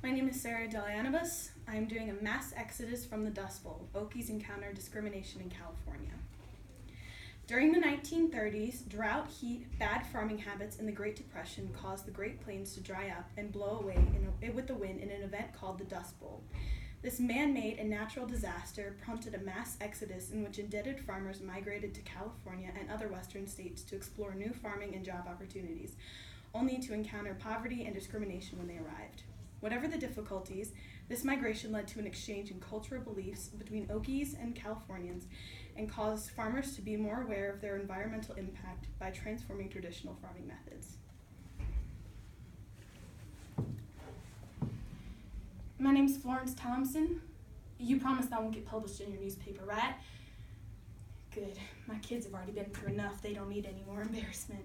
My name is DeLeonibus. I am doing a mass exodus from the Dust Bowl. Okies encounter discrimination in California. During the 1930s, drought, heat, bad farming habits, and the Great Depression caused the Great Plains to dry up and blow away with the wind in an event called the Dust Bowl. This man-made and natural disaster prompted a mass exodus in which indebted farmers migrated to California and other western states to explore new farming and job opportunities, only to encounter poverty and discrimination when they arrived. Whatever the difficulties, this migration led to an exchange in cultural beliefs between Okies and Californians and caused farmers to be more aware of their environmental impact by transforming traditional farming methods. My name's Florence Thompson. You promised that won't get published in your newspaper, right? Good. My kids have already been through enough. They don't need any more embarrassment.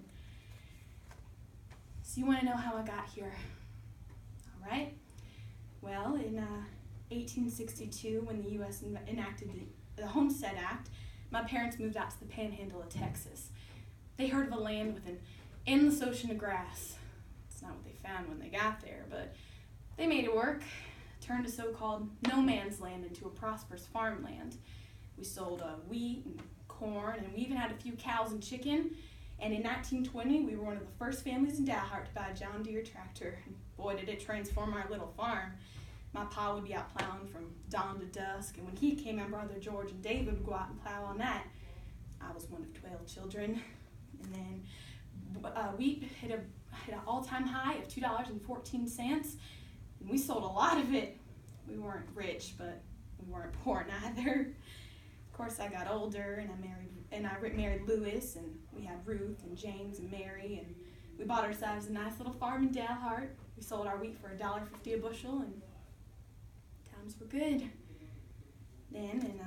So you want to know how I got here? All right. Well, in 1862, when the U.S. enacted the Homestead Act, my parents moved out to the panhandle of Texas. They heard of a land with an endless ocean of grass. It's not what they found when they got there, but they made it work. Turned a so-called no man's land into a prosperous farmland. We sold wheat and corn, and we even had a few cows and chicken. And in 1920, we were one of the first families in Dalhart to buy a John Deere tractor. And boy, did it transform our little farm. My pa would be out plowing from dawn to dusk, and when he came, my brother George and David would go out and plow on that. I was one of 12 children. And then wheat hit an all-time high of $2.14, and we sold a lot of it. We weren't rich, but we weren't poor neither. Of course, I got older, and I married Lewis, and we had Ruth and James and Mary, and we bought ourselves a nice little farm in Dalhart. We sold our wheat for $1.50 a bushel, and times were good. Then, in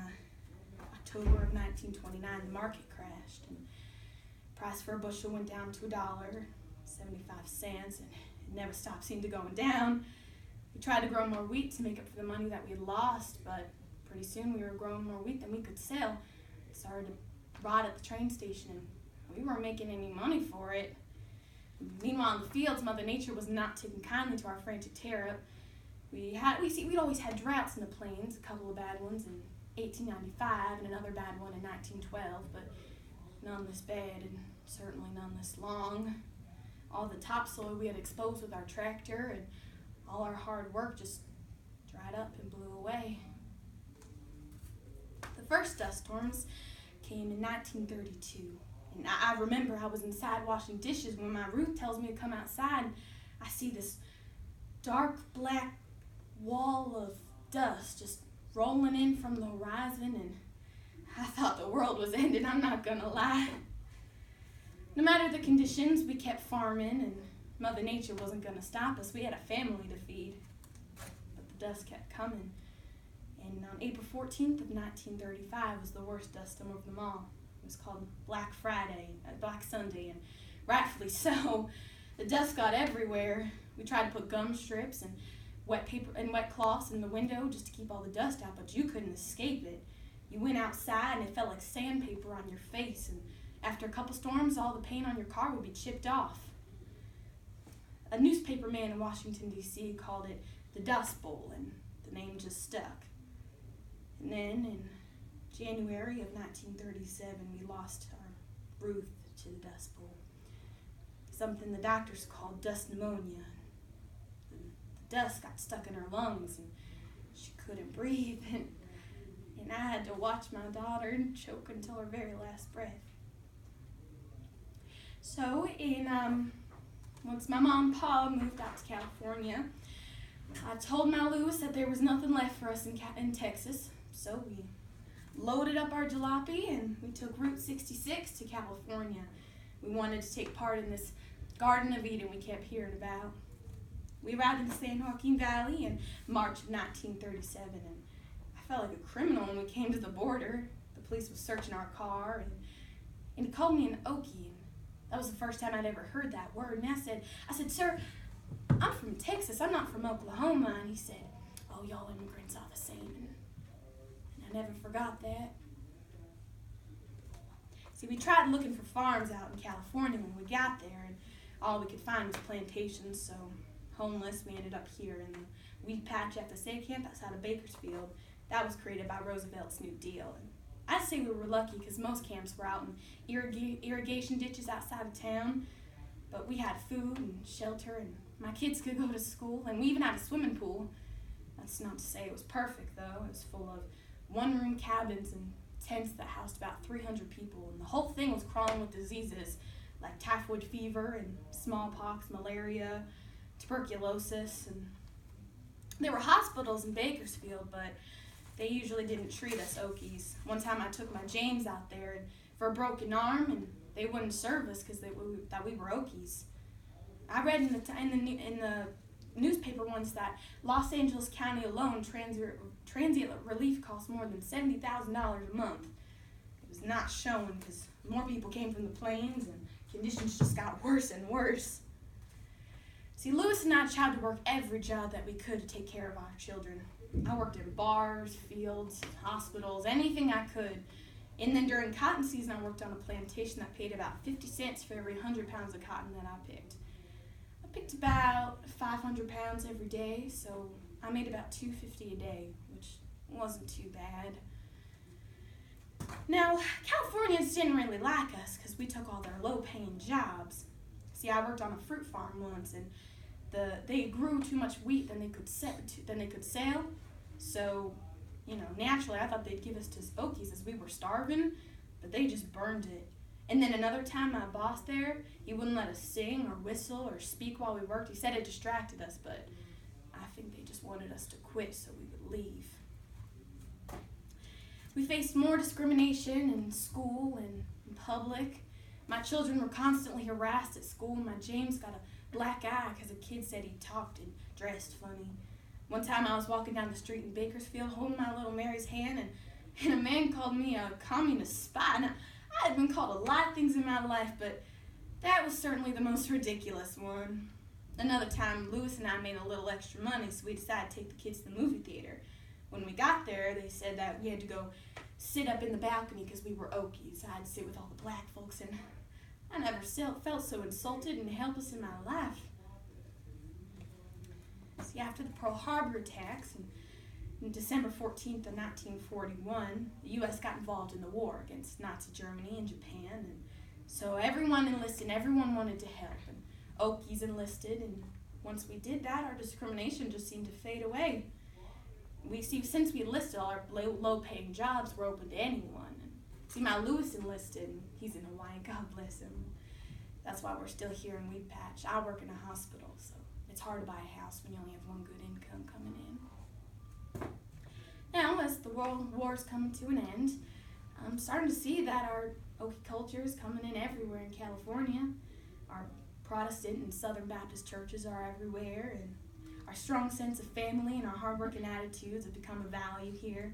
October of 1929, the market crashed, and the price for a bushel went down to $1.75, and it never stopped seemed to going down. We tried to grow more wheat to make up for the money that we had lost, but pretty soon we were growing more wheat than we could sell. It started to rot at the train station, and we weren't making any money for it. Meanwhile, in the fields, Mother Nature was not taking kindly to our frantic tear-up. We'd always had droughts in the plains, a couple of bad ones in 1895 and another bad one in 1912, but none this bad and certainly none this long. All the topsoil we had exposed with our tractor and all our hard work just dried up and blew away. The first dust storms came in 1932. And I remember I was inside washing dishes when my Ruth tells me to come outside. I see this dark black wall of dust just rolling in from the horizon, and I thought the world was ending, I'm not gonna lie. No matter the conditions, we kept farming, and Mother Nature wasn't gonna stop us. We had a family to feed, but the dust kept coming. And on April 14th of 1935 was the worst dust storm of them all. It was called Black Sunday, and rightfully so. The dust got everywhere. We tried to put gum strips and wet paper and wet cloths in the window just to keep all the dust out, but you couldn't escape it. You went outside and it felt like sandpaper on your face, and after a couple storms, all the paint on your car would be chipped off. A newspaper man in Washington, D.C. called it the Dust Bowl, and the name just stuck. And then in January of 1937, we lost our Ruth to the Dust Bowl. Something the doctors called dust pneumonia. The dust got stuck in her lungs, and she couldn't breathe, and I had to watch my daughter choke until her very last breath. So, once my mom and pa moved out to California, I told my Lewis that there was nothing left for us in Texas, so we loaded up our jalopy and we took Route 66 to California. We wanted to take part in this Garden of Eden we kept hearing about. We arrived in the San Joaquin Valley in March of 1937, and I felt like a criminal when we came to the border. The police was searching our car, and he called me an Okie. That was the first time I'd ever heard that word. And I said, "Sir, I'm from Texas. I'm not from Oklahoma." And he said, "Oh, y'all immigrants are the same." And I never forgot that. See, we tried looking for farms out in California when we got there, and all we could find was plantations. So homeless, we ended up here in the weed patch FSA camp outside of Bakersfield. That was created by Roosevelt's New Deal. And I'd say we were lucky because most camps were out in irrigation ditches outside of town. But we had food and shelter, and my kids could go to school, and we even had a swimming pool. That's not to say it was perfect, though. It was full of one-room cabins and tents that housed about 300 people, and the whole thing was crawling with diseases like typhoid fever and smallpox, malaria, tuberculosis, and there were hospitals in Bakersfield, but they usually didn't treat us Okies. One time I took my James out there for a broken arm, and they wouldn't serve us because that we were Okies. I read in the newspaper once that Los Angeles County alone transient relief costs more than $70,000 a month. It was not shown because more people came from the plains and conditions just got worse and worse. See, Lewis and I tried to work every job that we could to take care of our children. I worked in bars, fields, hospitals, anything I could. And then during cotton season, I worked on a plantation that paid about 50 cents for every 100 pounds of cotton that I picked. I picked about 500 pounds every day, so I made about $250 a day, which wasn't too bad. Now, Californians didn't really like us because we took all their low-paying jobs. See, I worked on a fruit farm once, and they grew too much wheat than they could sell. So, naturally, I thought they'd give us to Okies as we were starving, but they just burned it. And then another time, my boss there, he wouldn't let us sing or whistle or speak while we worked. He said it distracted us, but I think they just wanted us to quit so we would leave. We faced more discrimination in school and in public. My children were constantly harassed at school. My James got a black eye because a kid said he talked and dressed funny. One time I was walking down the street in Bakersfield holding my little Mary's hand, and a man called me a communist spy. Now, I had been called a lot of things in my life, but that was certainly the most ridiculous one. Another time, Lewis and I made a little extra money, so we decided to take the kids to the movie theater. When we got there, they said that we had to go sit up in the balcony because we were Okies. I had to sit with all the black folks, and I never felt so insulted and helpless in my life. See, after the Pearl Harbor attacks, on December 14th of 1941, the U.S. got involved in the war against Nazi Germany and Japan, and so everyone enlisted, and everyone wanted to help, and Okies enlisted, and once we did that, our discrimination just seemed to fade away. Since we enlisted, all our low-paying jobs were open to anyone. And see, my Lewis enlisted, and he's in Hawaii, God bless him. That's why we're still here in Weed Patch. I work in a hospital, so it's hard to buy a house when you only have one good income coming in. Now, as the world war is coming to an end, I'm starting to see that our Okie culture is coming in everywhere in California. Our Protestant and Southern Baptist churches are everywhere, and our strong sense of family and our hard-working attitudes have become a value here.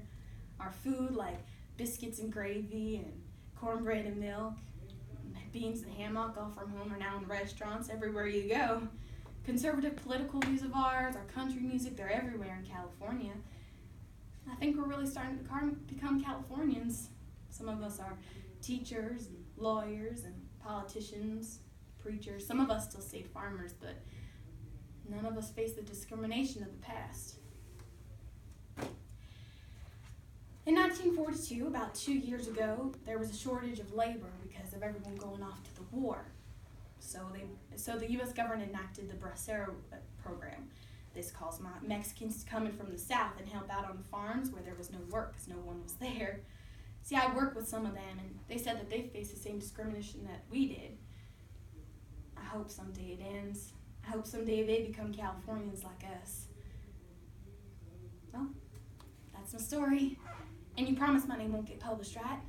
Our food, like biscuits and gravy and cornbread and milk, and beans and hammock all from home, are now in restaurants everywhere you go. Conservative political views of ours, our country music, they're everywhere in California. I think we're really starting to become Californians. Some of us are teachers, and lawyers, and politicians, preachers. Some of us still stayed farmers, but none of us face the discrimination of the past. In 1942, about 2 years ago, there was a shortage of labor because of everyone going off to the war. So the U.S. government enacted the Bracero program. This calls Mexicans to come in from the south and help out on the farms where there was no work because no one was there. See, I worked with some of them, and they said that they faced the same discrimination that we did. I hope someday it ends. I hope someday they become Californians like us. Well, that's my story. And you promise my name won't get published, right?